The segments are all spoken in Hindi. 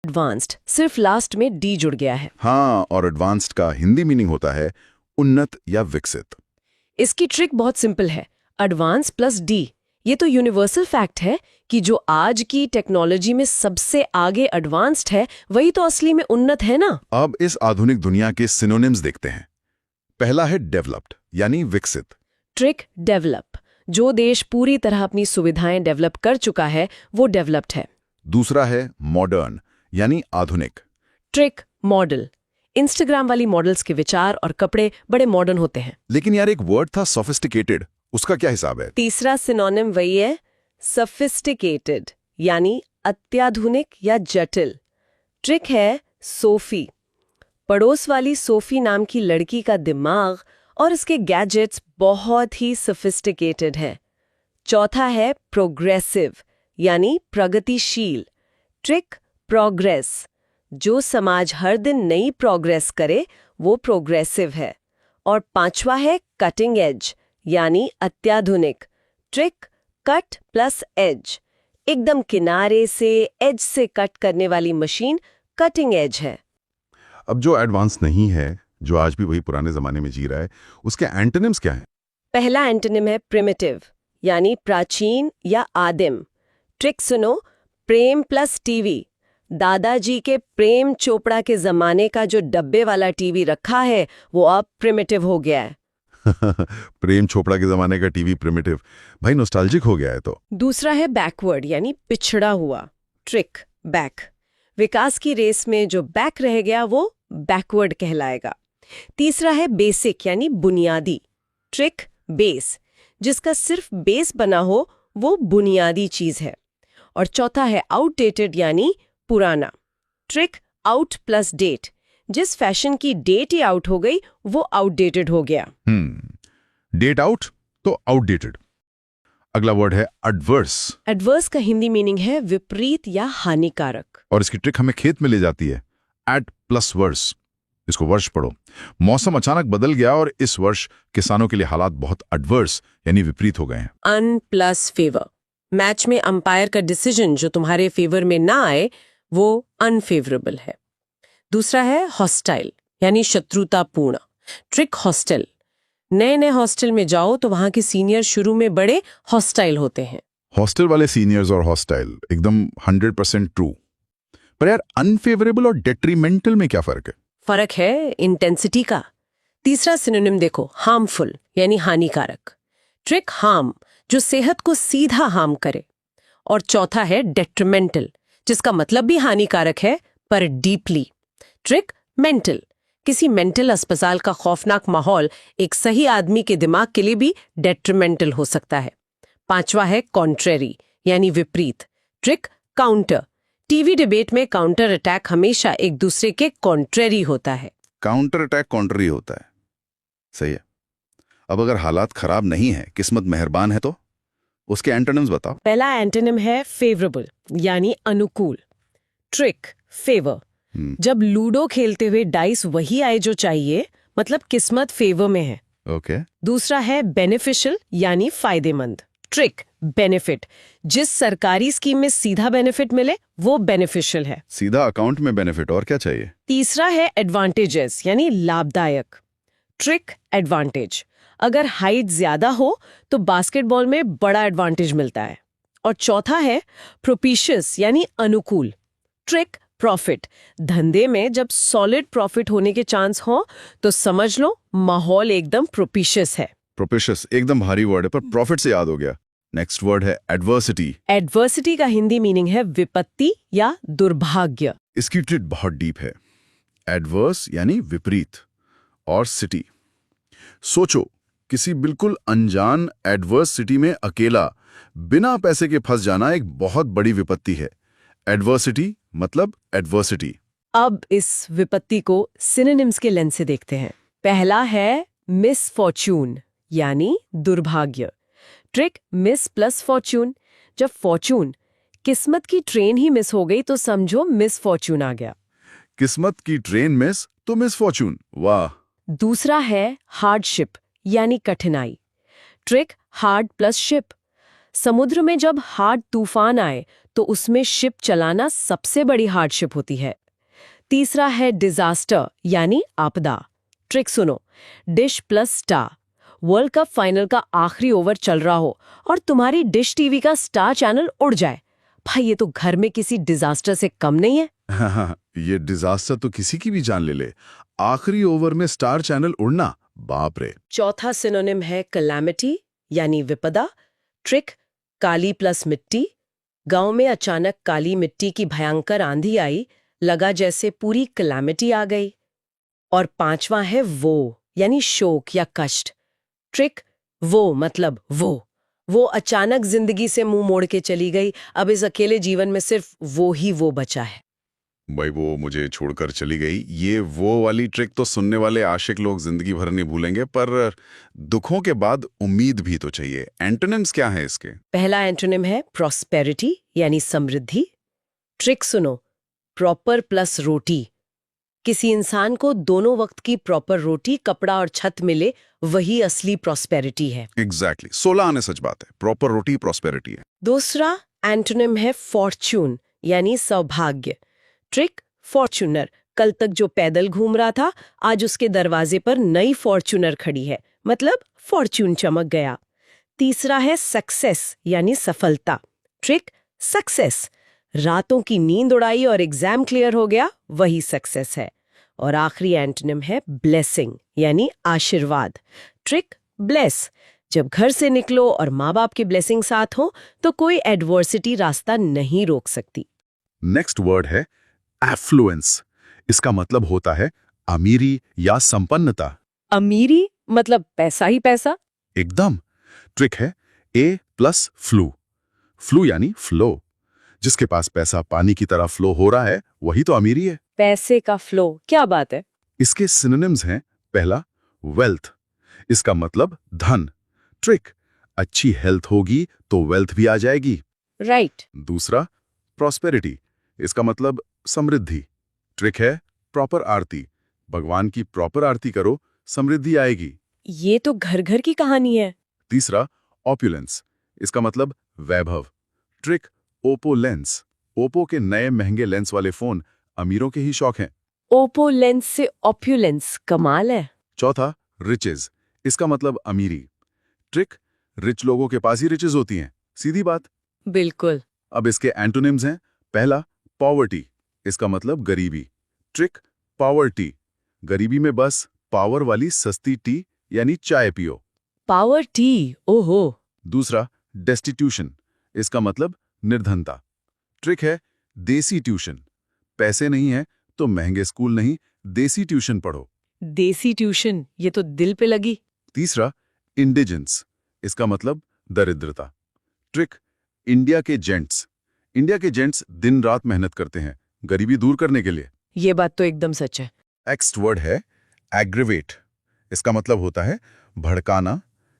एडवांस्ड सिर्फ लास्ट में डी जुड़ गया है। हाँ, और एडवांस्ड का हिंदी मीनिंग होता है उन्नत या विकसित। इसकी ट्रिक बहुत सिंपल है, एडवांस प्लस डी। ये तो यूनिवर्सल फैक्ट है कि जो आज की टेक्नोलॉजी में सबसे आगे एडवांस्ड है वही तो असली में उन्नत है ना। अब इस आधुनिक दुनिया के सिनोनिम्स देखते हैं। पहला है डेवलप्ड यानी विकसित। ट्रिक डेवलप, जो देश पूरी तरह अपनी सुविधाएं डेवलप कर चुका है वो डेवलप्ड है। दूसरा है मॉडर्न यानी आधुनिक। ट्रिक मॉडल, इंस्टाग्राम वाली मॉडल्स के विचार और कपड़े बड़े मॉडर्न होते हैं। लेकिन यार एक वर्ड था सोफिस्टिकेटेड, उसका क्या हिसाब है? तीसरा सिनोनिम वही है सफिस्टिकेटेड यानी अत्याधुनिक या जटिल। ट्रिक है सोफी, पड़ोस वाली सोफी नाम की लड़की का दिमाग और उसके गैजेट्स बहुत ही सफिस्टिकेटेड है। चौथा है प्रोग्रेसिव यानी प्रगतिशील। ट्रिक प्रोग्रेस, जो समाज हर दिन नई प्रोग्रेस करे वो प्रोग्रेसिव है। और पांचवा है कटिंग एज यानी अत्याधुनिक। ट्रिक कट प्लस एज, एकदम किनारे से एज से कट करने वाली मशीन कटिंग एज है। अब जो एडवांस नहीं है, जो आज भी वही पुराने जमाने में जी रहा है, उसके एंटोनिम्स क्या हैं? पहला एंटोनिम है प्रिमिटिव यानी प्राचीन या आदिम। ट्रिक सुनो, प्रेम प्लस टीवी। दादाजी के प्रेम चोपड़ा के जमाने का जो डब्बे वाला टीवी रखा है वो अब प्रिमिटिव हो गया है। प्रेम चोपड़ा के जमाने का टीवी प्रिमिटिव, भाई नॉस्टैल्जिक हो गया है तो। दूसरा है बैकवर्ड यानी पिछड़ा हुआ। ट्रिक बैक, विकास की रेस में जो बैक रह गया वो बैकवर्ड कहलाएगा। तीसरा है बेसिक यानी बुनियादी। ट्रिक बेस, जिसका सिर्फ बेस बना हो वो बुनियादी चीज है। और चौथा है आउटडेटेड यानी पुराना। ट्रिक आउट प्लस डेट, जिस फैशन की डेट ही आउट हो गई वो आउटडेटेड हो गया। डेट आउट तो आउटडेटेड। अगला वर्ड है एडवर्स। एडवर्स का हिंदी मीनिंग है विपरीत या हानिकारक। और इसकी ट्रिक हमें खेत में ले जाती है। एड प्लस वर्स, इसको वर्ष पढ़ो। मौसम अचानक बदल गया और इस वर्ष किसानों के लिए हालात बहुत एडवर्स यानी विपरीत हो गए हैं। अन प्लस फेवर, मैच में अंपायर का डिसीजन जो तुम्हारे फेवर में ना आए वो अनफेवरेबल है। दूसरा है हॉस्टाइल यानी शत्रुतापूर्ण। ट्रिक हॉस्टल, नए नए हॉस्टल में जाओ तो वहां के सीनियर शुरू में बड़े हॉस्टाइल होते हैं। हॉस्टल वाले सीनियर्स और हॉस्टाइल एकदम 100% ट्रू। पर यार अनफेवरेबल और डेट्रीमेंटल में क्या फर्क है? फर्क है इंटेंसिटी का। तीसरा सिनोनिम देखो, हार्मफुल यानी हानिकारक। ट्रिक हार्म, जो सेहत को सीधा हार्म करे। और चौथा है डेट्रीमेंटल, जिसका मतलब भी हानिकारक है पर डीपली। ट्रिक मेंटल, किसी मेंटल अस्पताल का खौफनाक माहौल एक सही आदमी के दिमाग के लिए भी डेट्रीमेंटल हो सकता है। पांचवा है कॉन्ट्रेरी यानी विपरीत। ट्रिक काउंटर, टीवी डिबेट में काउंटर अटैक हमेशा एक दूसरे के कॉन्ट्रेरी होता है। काउंटर अटैक कॉन्ट्री होता है, सही है। अब अगर हालात खराब नहीं है, किस्मत मेहरबान है तो उसके एंटोनिम्स बताओ। पहला एंटोनिम है फेवरेबल यानी अनुकूल। ट्रिक फेवर, जब लूडो खेलते हुए डाइस वही आए जो चाहिए, मतलब किस्मत फेवर में है। ओके। दूसरा है बेनिफिशियल यानी फायदेमंद। ट्रिक बेनिफिट, जिस सरकारी स्कीम में सीधा बेनिफिट मिले वो बेनिफिशियल है। सीधा अकाउंट में बेनिफिट, और क्या चाहिए? तीसरा है एडवांटेजेस यानी लाभदायक। ट्रिक एडवांटेज, अगर हाइट ज्यादा हो तो बास्केटबॉल में बड़ा एडवांटेज मिलता है। और चौथा है प्रोपिशियस यानी अनुकूल। ट्रिक प्रॉफिट, धंधे में जब सॉलिड प्रॉफिट होने के चांस हो तो समझ लो माहौल एकदम प्रोपिशियस है। प्रोपिशियस एकदम भारी वर्ड है, पर प्रॉफिट से याद हो गया। नेक्स्ट वर्ड है एडवर्सिटी। एडवर्सिटी का हिंदी मीनिंग है विपत्ति या दुर्भाग्य। इसकी ट्रिक बहुत डीप है। एडवर्स यानी विपरीत और सिटी। सोचो, किसी बिल्कुल अनजान एडवर्स सिटी में अकेला बिना पैसे के फंस जाना एक बहुत बड़ी विपत्ति है। एडवर्सिटी मतलब एडवर्सिटी। अब इस विपत्ति को सिनोनिम्स के लेंस से देखते हैं। पहला है मिसफॉर्च्यून यानी दुर्भाग्य। ट्रिक मिस प्लस फॉर्च्यून, जब फॉर्च्यून किस्मत की ट्रेन ही मिस हो गई तो समझो मिसफॉर्च्यून आ गया। किस्मत की ट्रेन मिस तो मिसफॉर्च्यून, वाह। दूसरा है हार्डशिप यानी कठिनाई। ट्रिक हार्ड प्लस शिप, समुद्र में जब हार्ड तूफान आए तो उसमें शिप चलाना सबसे बड़ी हार्डशिप होती है। तीसरा है डिजास्टर यानी आपदा। ट्रिक सुनो, dish plus star. World cup final का आखिरी ओवर चल रहा हो और तुम्हारी डिश टीवी का स्टार चैनल उड़ जाए। भाई ये तो घर में किसी डिजास्टर से कम नहीं है। हाँ, ये डिजास्टर तो किसी की भी जान ले ले। आखिरी ओवर में स्टार चैनल उड़ना, बाप रे। चौथा सिनोनिम है कैलामिटी यानी विपदा। ट्रिक, काली प्लस मिट्टी। गांव में अचानक काली मिट्टी की भयंकर आंधी आई, लगा जैसे पूरी कैलामिटी आ गई। और पांचवा है वो यानी शोक या कष्ट। ट्रिक, वो मतलब वो अचानक जिंदगी से मुंह मोड़ के चली गई। अब इस अकेले जीवन में सिर्फ वो ही वो बचा है। भाई वो मुझे छोड़कर चली गई, ये वो वाली ट्रिक तो सुनने वाले आशिक लोग जिंदगी भर नहीं भूलेंगे, पर दुखों के बाद उम्मीद भी तो चाहिए। एंटोनिम्स क्या है इसके? पहला एंटोनिम है प्रॉस्पेरिटी यानी समृद्धि। ट्रिक सुनो, प्रॉपर प्लस रोटी। किसी इंसान को दोनों वक्त की प्रॉपर रोटी, कपड़ा और छत मिले, वही असली प्रॉस्पेरिटी है। एग्जैक्टली, 16 आने सच बात है। प्रॉपर रोटी प्रॉस्पेरिटी है। दूसरा एंटोनिम है फॉर्च्यून यानी सौभाग्य। Trick, Fortuner. कल तक जो पैदल घूम रहा था, आज उसके दरवाजे पर नई फॉर्च्यूनर खड़ी है, मतलब फॉर्च्यून चमक गया। तीसरा है सक्सेस यानी सफलता। Trick, success. रातों की नींद उड़ाई और एग्जाम क्लियर हो गया, वही सक्सेस है। और आखिरी एंटोनिम है ब्लेसिंग यानी आशीर्वाद। Trick, bless. जब घर से निकलो और माँ बाप की ब्लेसिंग साथ हो तो कोई एडवर्सिटी रास्ता नहीं रोक सकती। नेक्स्ट वर्ड है एफ्लुएंस। इसका मतलब होता है अमीरी या संपन्नता। अमीरी मतलब पैसा ही पैसा। एकदम। ट्रिक है ए प्लस फ्लू। फ्लू यानी फ्लो। जिसके पास पैसा पानी की तरह फ्लो हो रहा है, वही तो अमीरी है। पैसे का फ्लो, क्या बात है। इसके सिनोनिम्स हैं। पहला, वेल्थ। इसका मतलब धन। ट्रिक, अच्छी हेल्थ होगी तो वेल्थ भी आ जाएगी। राइट। दूसरा, प्रॉस्पेरिटी। इसका मतलब समृद्धि। ट्रिक है प्रॉपर आरती। भगवान की प्रॉपर आरती करो, समृद्धि आएगी। ये तो घर घर की कहानी है। तीसरा, ऑप्युलेंस। इसका मतलब वैभव। Trick, Oppo lens. ओप्पो के नए महंगे लेंस वाले फोन अमीरों के ही शौक हैं। ओप्पो लेंस से ऑप्युलेंस, कमाल है। चौथा, रिचेज। इसका मतलब अमीरी। ट्रिक, रिच लोगों के पास ही रिचेज होती हैं, सीधी बात। बिल्कुल। अब इसके एंटोनिम्स हैं। पहला, पॉवर्टी। इसका मतलब गरीबी। Trick, poverty. गरीबी में बस पावर वाली सस्ती टी यानी चाय पियो। पावर टी, ओहो। दूसरा, डेस्टिट्यूशन। इसका मतलब निर्धनता। ट्रिक है देसी ट्यूशन। पैसे नहीं है तो महंगे स्कूल नहीं, देसी ट्यूशन पढ़ो। देसी ट्यूशन, ये तो दिल पे लगी। तीसरा, इंडिजेंस। इसका मतलब दरिद्रता। ट्रिक, इंडिया के जेंट्स। इंडिया के जेंट्स दिन रात मेहनत करते हैं गरीबी दूर करने के लिए। ये बात तो एकदम सच है। नेक्स्ट वर्ड है एग्रीवेट। इसका मतलब होता है भड़काना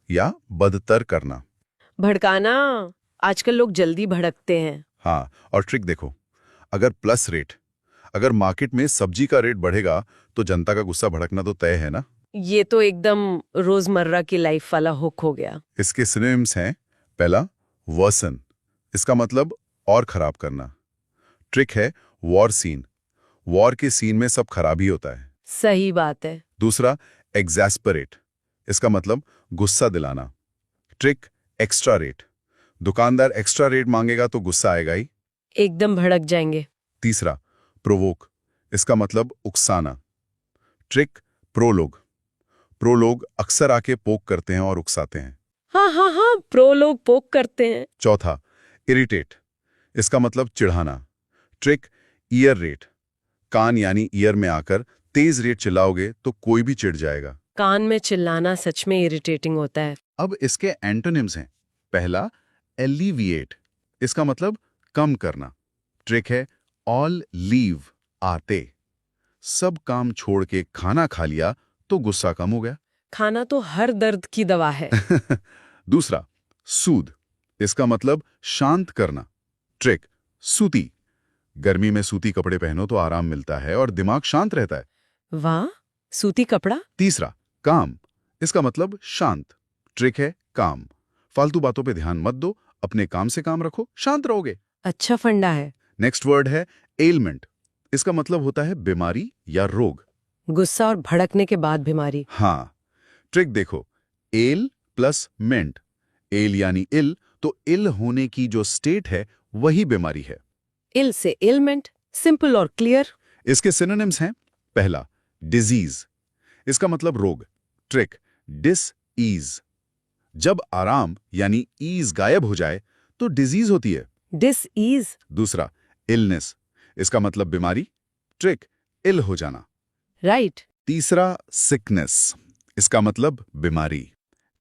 या बदतर करना। भड़काना, आजकल लोग जल्दी भड़कते हैं। हाँ, और ट्रिक देखो, अगर प्लस रेट, अगर मार्केट में सब्जी का रेट बढ़ेगा तो जनता का गुस्सा भड़कना तो तय है ना। ये तो एकदम रोजमर्रा की लाइफ वाला हुक हो गया। इसके सिनोनिम्स हैं। पहला, वर्सन। इसका मतलब और खराब करना। ट्रिक है वॉर सीन। वॉर के सीन में सब खराबी होता है। सही बात है। दूसरा, एग्जैस्परेट। इसका मतलब गुस्सा दिलाना। Trick, extra rate. दुकानदार एक्स्ट्रा रेट मांगेगा तो गुस्सा आएगा ही। एकदम भड़क जाएंगे। तीसरा, प्रोवोक। इसका मतलब उकसाना। Trick, prologue. प्रोलोग अक्सर आके पोक करते हैं और उकसाते हैं। हाँ हाँ हाँ, प्रो लोग पोक करते हैं। चौथा, इरिटेट। इसका मतलब चिढ़ाना। Trick, ear rate. कान यानी ईयर में आकर तेज रेट चिल्लाओगे तो कोई भी चिढ़ जाएगा। कान में चिल्लाना सच में इरिटेटिंग होता है। अब इसके एंटोनिम्स हैं। पहला, एलिविएट। इसका मतलब कम करना। ट्रिक है ऑल लीव आते। सब काम छोड़ के खाना खा लिया तो गुस्सा कम हो गया। खाना तो हर दर्द की दवा है। दूसरा, सूद। इसका मतलब शांत करना। ट्रिक, सूती। गर्मी में सूती कपड़े पहनो तो आराम मिलता है और दिमाग शांत रहता है। वाह, सूती कपड़ा। तीसरा, काम। इसका मतलब शांत। ट्रिक है काम। फालतू बातों पे ध्यान मत दो, अपने काम से काम रखो, शांत रहोगे। अच्छा फंडा है। नेक्स्ट वर्ड है एलमेंट। इसका मतलब होता है बीमारी या रोग। गुस्सा और भड़कने के बाद बीमारी। हाँ, ट्रिक देखो, एल प्लस मेंट। एल यानी इल, तो इल होने की जो स्टेट है वही बीमारी है। इल से एलमेंट, सिंपल और क्लियर। इसके सिनोनिम्स हैं, पहला डिजीज, इसका मतलब रोग। ट्रिक डिस ईज, जब आराम यानी ईज गायब हो जाए तो डिजीज होती है। Dish ease. दूसरा इलनेस, इसका मतलब बीमारी। ट्रिक इल हो जाना। राइट। तीसरा सिकनेस, इसका मतलब बीमारी।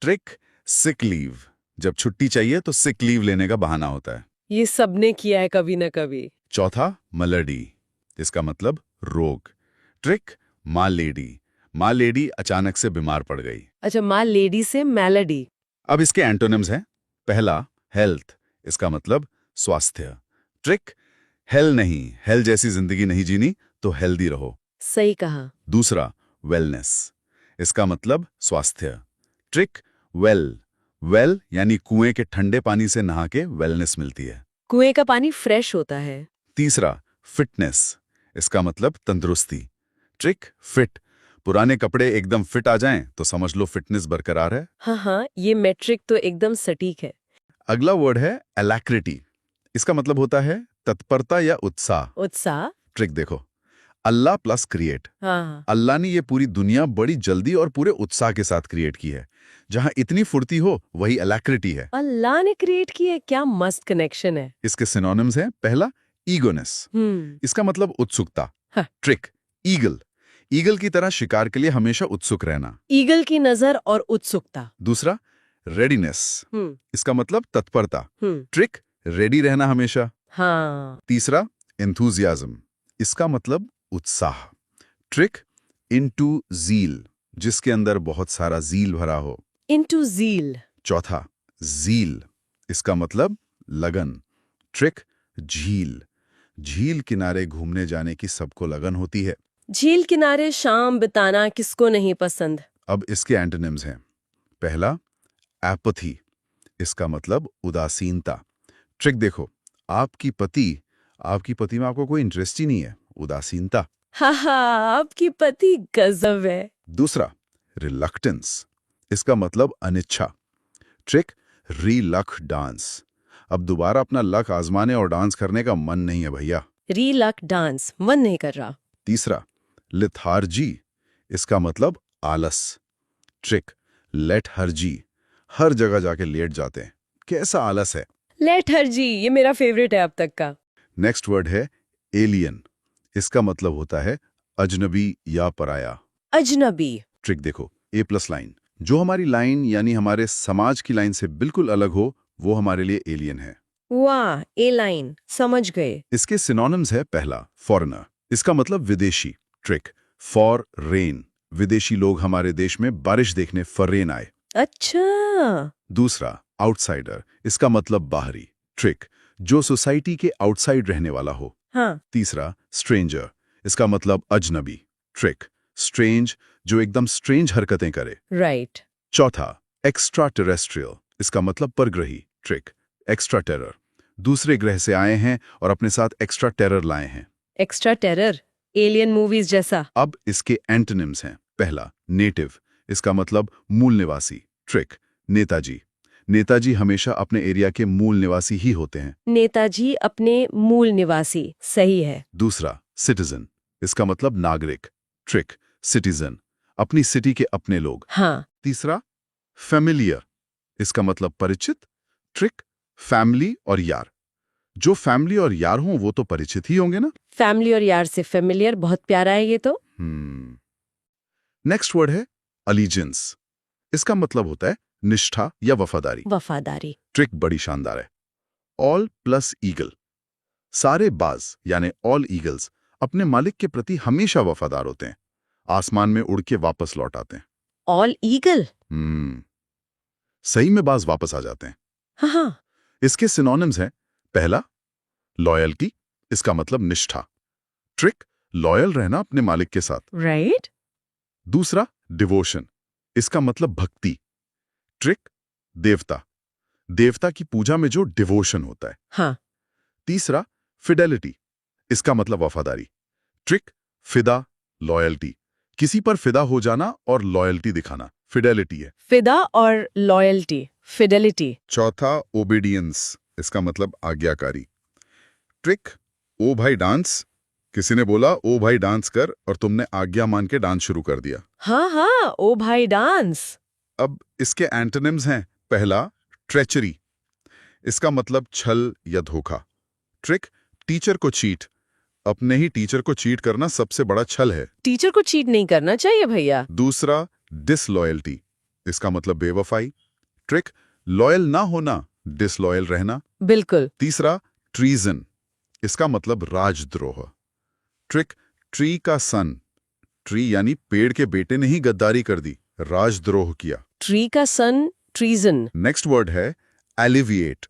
ट्रिक सिक लीव, जब छुट्टी चाहिए तो सिक लीव लेने का बहाना होता है। ये सबने किया है कभी न कभी। चौथा मलडी, इसका मतलब रोग। ट्रिक माँ लेडी, माँ लेडी अचानक से बीमार पड़ गई। अच्छा, माँ लेडी से मेलोडी। अब इसके एंटोनिम्स हैं, पहला हेल्थ, इसका मतलब स्वास्थ्य। ट्रिक हेल नहीं, हेल जैसी जिंदगी नहीं जीनी तो हेल्दी रहो। सही कहा। दूसरा वेलनेस, इसका मतलब स्वास्थ्य। ट्रिक वेल, वेल यानी कुएं के ठंडे पानी से नहा के वेलनेस मिलती है। कुएं का पानी फ्रेश होता है। तीसरा फिटनेस, इसका मतलब तंदुरुस्ती। ट्रिक फिट, पुराने कपड़े एकदम फिट आ जाएं तो समझ लो फिटनेस बरकरार है। हाँ हाँ, ये मैट्रिक तो एकदम सटीक है। अगला वर्ड है अलैक्रिटी, इसका मतलब होता है तत्परता या उत्साह। उत्साह। ट्रिक देखो, अल्लाह प्लस क्रिएट। हाँ। अल्लाह ने ये पूरी दुनिया बड़ी जल्दी और पूरे उत्साह के साथ क्रिएट की है। जहां इतनी फुर्ती हो वही अलैक्रिटी है। अल्लाह ने क्रिएट की है, क्या मस्त कनेक्शन है। इसके सिनोनिम्स हैं, पहला ईगोनेस, इसका मतलब उत्सुकता। हाँ। ट्रिक ईगल, ईगल की तरह शिकार के लिए हमेशा उत्सुक रहना। ईगल की नजर और उत्सुकता। दूसरा रेडीनेस, इसका मतलब तत्परता। ट्रिक रेडी रहना हमेशा। हाँ। तीसरा एंथुजियाज्म, इसका मतलब उत्साह। ट्रिक इनटू ज़ील, जिसके अंदर बहुत सारा ज़ील भरा हो। Into zeal. चौथा ज़ील, इसका मतलब लगन। ट्रिक झील, झील किनारे घूमने जाने की सबको लगन होती है। झील किनारे शाम बिताना किसको नहीं पसंद। अब इसके एंटोनिम्स हैं, पहला एपथी, इसका मतलब उदासीनता। ट्रिक देखो, आपकी पति में आपको कोई इंटरेस्ट ही नहीं है, उदासीनता। हाँ, आपकी पति गजब है। दूसरा रिलक्टेंस, इसका मतलब अनिच्छा। ट्रिक री-लक डांस, अब दोबारा अपना लक आजमाने और डांस करने का मन नहीं है भैया। री-लक डांस, मन नहीं कर रहा। तीसरा लिथार्जी, इसका मतलब आलस। ट्रिक लेट हर्जी, हर जगह जाके लेट जाते हैं, कैसा आलस है। लेथर्जी, ये मेरा फेवरेट है अब तक का। नेक्स्ट वर्ड है एलियन, इसका मतलब होता है अजनबी या पराया। अजनबी। ट्रिक देखो, ए प्लस लाइन, जो हमारी लाइन यानी हमारे समाज की लाइन से बिल्कुल अलग हो वो हमारे लिए एलियन है। वाह, ए लाइन, समझ गए। इसके सिनोनिम्स है, पहला फॉरेनर, इसका मतलब विदेशी। ट्रिक फॉर रेन, विदेशी लोग हमारे देश में बारिश देखने फॉरेन आए। अच्छा। दूसरा आउटसाइडर, इसका मतलब बाहरी। ट्रिक जो सोसाइटी के आउटसाइड रहने वाला हो। हाँ। तीसरा स्ट्रेंजर, इसका मतलब अजनबी। ट्रिक स्ट्रेंज, जो एकदम स्ट्रेंज हरकतें करे। राइट। चौथा एक्स्ट्रा टेरेस्ट्रियल, इसका मतलब परग्रही। ट्रिक एक्स्ट्रा टेरर, दूसरे ग्रह से आए हैं और अपने साथ एक्स्ट्रा टेरर लाए हैं। एक्स्ट्रा टेरर, एलियन मूवीज जैसा। अब इसके एंटोनिम्स हैं, पहला नेटिव, इसका मतलब मूल निवासी। ट्रिक नेताजी, नेताजी हमेशा अपने एरिया के मूल निवासी ही होते हैं। नेताजी अपने मूल निवासी, सही है। दूसरा सिटीजन, इसका मतलब नागरिक। ट्रिक सिटीजन, अपनी सिटी के अपने लोग। हाँ। तीसरा फैमिलियर, इसका मतलब परिचित। ट्रिक फैमिली और यार, जो फैमिली और यार हों वो तो परिचित ही होंगे ना। फैमिली और यार से फेमिलियर, बहुत प्यारा है ये तो। नेक्स्ट वर्ड है अलीजेंस, इसका मतलब होता है निष्ठा या वफादारी। वफादारी। ट्रिक बड़ी शानदार है, ऑल प्लस ईगल, सारे बाज यानी ऑल ईगल्स अपने मालिक के प्रति हमेशा वफादार होते हैं, आसमान में उड़ के वापस लौट आते हैं। All eagle. सही में बाज वापस आ जाते हैं। हाँ। इसके सिनोनिम्स हैं, पहला लॉयल्टी, इसका मतलब निष्ठा। ट्रिक लॉयल रहना अपने मालिक के साथ। राइट। दूसरा डिवोशन, इसका मतलब भक्ति। ट्रिक देवता, देवता की पूजा में जो डिवोशन होता है। हाँ। तीसरा फिडेलिटी, इसका मतलब वफादारी। ट्रिक फिदा, लॉयल्टी, किसी पर फिदा हो जाना और लॉयल्टी दिखाना फिडेलिटी है। फिदा और लॉयल्टी, फिडेलिटी। चौथा ओबीडियंस, इसका मतलब आज्ञाकारी। ट्रिक ओ भाई डांस, किसी ने बोला ओ भाई डांस कर और तुमने आज्ञा मान के डांस शुरू कर दिया। हाँ हाँ, ओ भाई डांस। अब इसके एंटोनिम्स हैं, पहला ट्रेचरी, इसका मतलब छल या धोखा। ट्रिक टीचर को चीट, अपने ही टीचर को चीट करना सबसे बड़ा छल है। टीचर को चीट नहीं करना चाहिए भैया। दूसरा डिसलॉयल्टी, इसका मतलब बेवफाई। ट्रिक लॉयल ना होना, डिसलॉयल रहना। बिल्कुल। तीसरा ट्रीजन, इसका मतलब राजद्रोह। ट्रिक ट्री का सन, ट्री यानी पेड़ के बेटे ने ही गद्दारी कर दी, राजद्रोह किया। ट्री का सन, ट्रीजन। नेक्स्ट वर्ड है एलिविएट,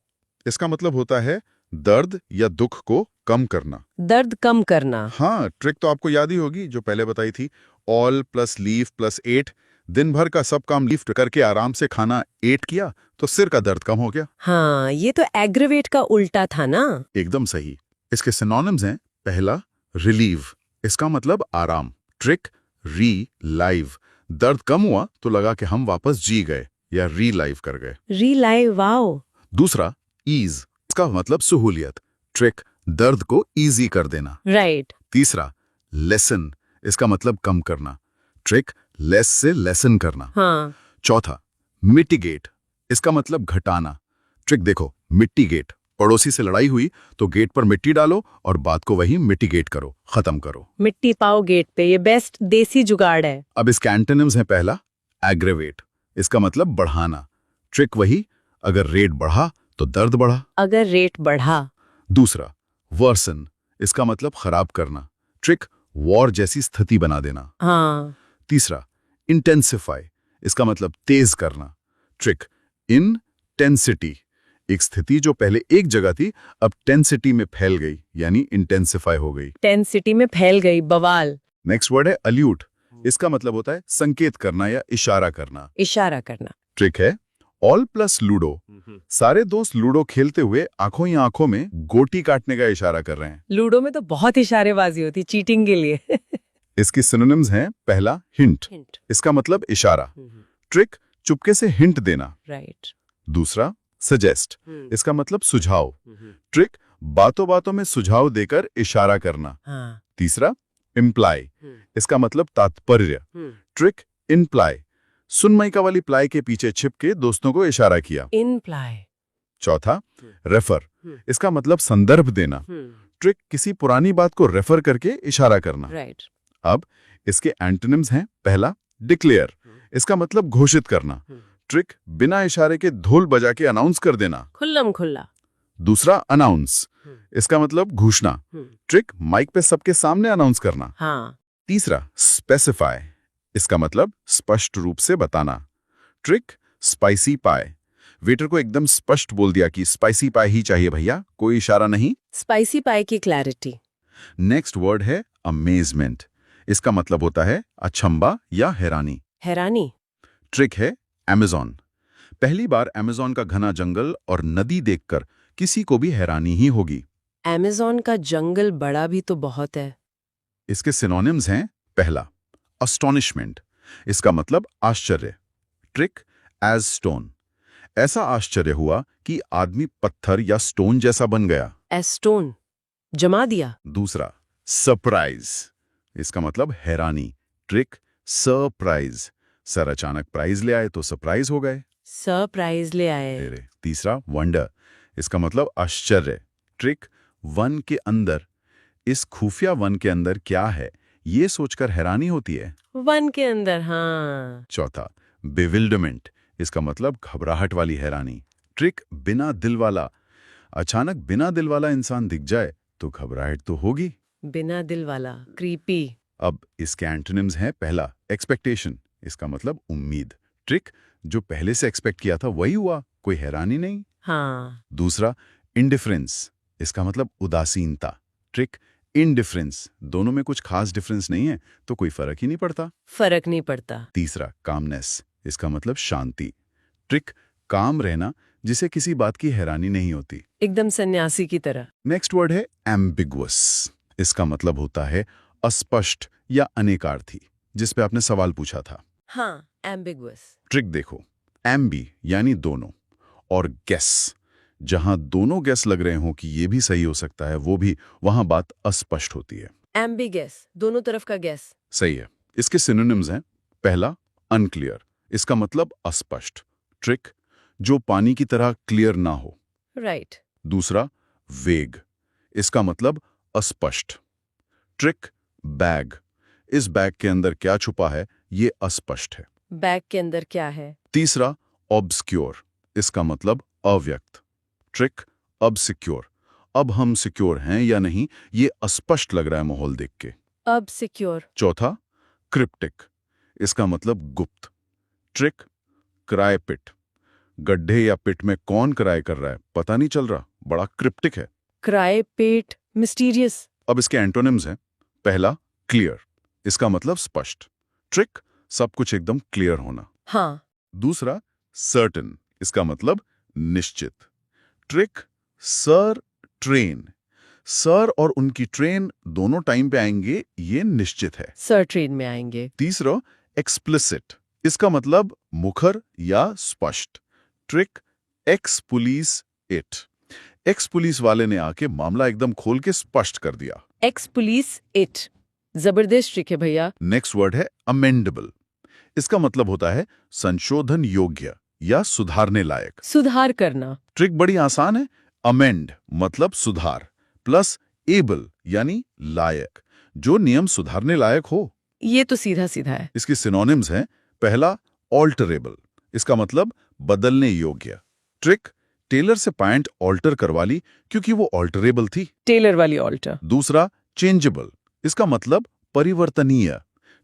इसका मतलब होता है दर्द या दुख को कम करना। दर्द कम करना। हाँ, ट्रिक तो आपको याद ही होगी जो पहले बताई थी, ऑल प्लस लीव प्लस 8। दिन भर का सब काम लिफ्ट करके आराम से खाना 8 किया तो सिर का दर्द कम हो गया। हाँ, ये तो एग्रीवेट का उल्टा था ना। एकदम सही। इसके सिनोनिम्स हैं, पहला रिलीव, इसका मतलब आराम। ट्रिक री लाइव, दर्द कम हुआ तो लगा कि हम वापस जी गए या री लाइव कर गए। रीलाइव, वाओ। दूसरा ईज, इसका मतलब सहूलियत। ट्रिक दर्द को इजी कर देना। राइट। तीसरा लेसन, इसका मतलब कम करना। ट्रिक लेस से लेसन करना। हाँ। चौथा मिटिगेट, इसका मतलब घटाना। ट्रिक देखो, मिट्टी गेट, पड़ोसी से लड़ाई हुई तो गेट पर मिट्टी डालो और बात को वहीं मिटिगेट करो, खत्म करो। मिट्टी पाओ गेट पे, ये बेस्ट देसी जुगाड़ है। अब इसके एंटोनिम्स हैं, पहला एग्रेवेट, इसका मतलब बढ़ाना। ट्रिक वही, अगर रेट बढ़ा तो दर्द बढ़ा। अगर रेट बढ़ा। दूसरा वर्सन, इसका मतलब खराब करना। ट्रिक वॉर जैसी स्थिति बना देना। हाँ। तीसरा इंटेंसिफाई, इसका मतलब तेज करना। ट्रिक इंटेंसिटी, एक स्थिति जो पहले एक जगह थी अब टेंसिटी में फैल गई, यानी इंटेंसिफाई हो गई। 10 सिटी में फैल गई, बवाल। नेक्स्ट वर्ड है अल्यूट, इसका मतलब होता है संकेत करना या इशारा करना। इशारा करना। ट्रिक है ऑल प्लस लूडो, सारे दोस्त लूडो खेलते हुए आंखों ही आंखों में गोटी काटने का इशारा कर रहे हैं। लूडो में तो बहुत इशारेबाजी होती, चीटिंग के लिए। इसकी सिनोनिम्स हैं, पहला हिंट, हिंट। इसका मतलब इशारा। ट्रिक चुपके से हिंट देना। राइट। दूसरा सजेस्ट, इसका मतलब सुझाव। ट्रिक बातों बातों में सुझाव देकर इशारा करना। हाँ। तीसरा इम्प्लाई, इसका मतलब तात्पर्य। ट्रिक इनप्लाई, सुनमयिका वाली प्लाई के पीछे छिप के दोस्तों को इशारा किया। इनप्लाई। चौथा रेफर, इसका मतलब संदर्भ देना। ट्रिक किसी पुरानी बात को रेफर करके इशारा करना। राइट। अब इसके एंटोनिम्स हैं, पहला डिक्लेयर, इसका मतलब घोषित करना। ट्रिक बिना इशारे के ढोल बजा के अनाउंस कर देना। खुल्लम खुल्ला। दूसरा अनाउंस, इसका मतलब घोषणा। ट्रिक माइक पे सबके सामने अनाउंस करना। हाँ। तीसरा स्पेसिफाई, इसका मतलब स्पष्ट रूप से बताना। ट्रिक स्पाइसी पाई, वेटर को एकदम स्पष्ट बोल दिया कि स्पाइसी पाई ही चाहिए भैया, कोई इशारा नहीं। स्पाइसी पाई की क्लैरिटी। नेक्स्ट वर्ड है अमेजमेंट, इसका मतलब होता है अचंभा या हैरानी। हैरानी। ट्रिक है अमेज़न, पहली बार अमेज़न का घना जंगल और नदी देखकर किसी को भी हैरानी ही होगी। अमेज़न का जंगल बड़ा भी तो बहुत है। इसके सिनोनिम्स हैं, पहला अस्टोनिशमेंट, इसका मतलब आश्चर्य। ट्रिक एज स्टोन, ऐसा आश्चर्य हुआ कि आदमी पत्थर या स्टोन जैसा बन गया। एस्टोन, जमा दिया। दूसरा सरप्राइज, इसका मतलब हैरानी। ट्रिक सरप्राइज, सर अचानक प्राइज ले आए तो सरप्राइज हो गए। सरप्राइज ले आए। तीसरा वंडर, इसका मतलब आश्चर्य। ट्रिक वन के अंदर, इस खुफिया वन के अंदर क्या है ये सोचकर हैरानी होती है। वन के अंदर, हाँ। चौथा बेविल्डरमेंट, इसका मतलब घबराहट वाली हैरानी। ट्रिक बिना दिल वाला, अचानक बिना दिल वाला इंसान दिख जाए तो घबराहट तो होगी। बिना दिल वाला, क्रीपी। अब इसके एंटोनिम्स हैं, पहला एक्सपेक्टेशन, इसका मतलब उम्मीद। ट्रिक जो पहले से एक्सपेक्ट किया था वही हुआ, कोई हैरानी नहीं। हाँ। दूसरा इंडिफरेंस, इसका मतलब उदासीनता। ट्रिक इनडिफरेंस, दोनों में कुछ खास डिफरेंस नहीं है तो कोई फर्क ही नहीं पड़ता। फर्क नहीं पड़ता। तीसरा कामनेस, इसका मतलब शांति। ट्रिक काम रहना जिसे किसी बात की हैरानी नहीं होती। एकदम सन्यासी की तरह। नेक्स्ट वर्ड है एम्बिगुअस। इसका मतलब होता है अस्पष्ट या अनेकार्थी, जिस पे आपने सवाल पूछा था। हाँ, एम्बिगुअस। ट्रिक देखो, एम्बी यानी दोनों, और गेस, जहां दोनों गेस लग रहे हों कि ये भी सही हो सकता है, वो भी, वहां बात अस्पष्ट होती है। एम्बिगस, दोनों तरफ का गैस। सही है। इसके सिनोनिम्स हैं, पहला अनक्लियर, इसका मतलब अस्पष्ट। ट्रिक, जो पानी की तरह क्लियर ना हो। राइट। दूसरा वेग, इसका मतलब अस्पष्ट। ट्रिक, बैग, इस बैग के अंदर क्या छुपा है ये अस्पष्ट है। बैग के अंदर क्या है? तीसरा ऑब्सक्योर, इसका मतलब अव्यक्त। ट्रिक, अब सिक्योर, अब हम सिक्योर हैं या नहीं ये अस्पष्ट लग रहा है माहौल देख के। अब सिक्योर। चौथा क्रिप्टिक, इसका मतलब गुप्त। ट्रिक, क्राई पिट, गड्ढे या पिट में कौन क्राई कर रहा है पता नहीं चल रहा, बड़ा क्रिप्टिक है। क्राई, पेट, मिस्टीरियस। अब इसके एंटोनिम्स हैं, पहला क्लियर, इसका मतलब स्पष्ट। ट्रिक, सब कुछ एकदम क्लियर होना। हाँ। दूसरा सर्टेन, इसका मतलब निश्चित। ट्रिक, सर ट्रेन, सर और उनकी ट्रेन दोनों टाइम पे आएंगे ये निश्चित है। सर ट्रेन में आएंगे। तीसरा एक्सप्लिसिट, इसका मतलब मुखर या स्पष्ट। Trick, x police it, x police वाले ने आके मामला एकदम खोल के स्पष्ट कर दिया। एक्स पुलिस इट, जबरदस्त ट्रिक है भैया। नेक्स्ट वर्ड है अमेंडेबल, इसका मतलब होता है संशोधन योग्य या सुधारने लायक। सुधार करना। ट्रिक बड़ी आसान है, अमेंड मतलब सुधार, प्लस एबल यानी लायक, जो नियम सुधारने लायक हो। ये तो सीधा सीधा है। इसकी सिनोनिम्स हैं, पहला ऑल्टरेबल, इसका मतलब बदलने योग्य। ट्रिक, टेलर से पैंट ऑल्टर करवा ली क्योंकि वो ऑल्टरेबल थी। टेलर वाली ऑल्टर। दूसरा चेंजेबल, इसका मतलब परिवर्तनीय।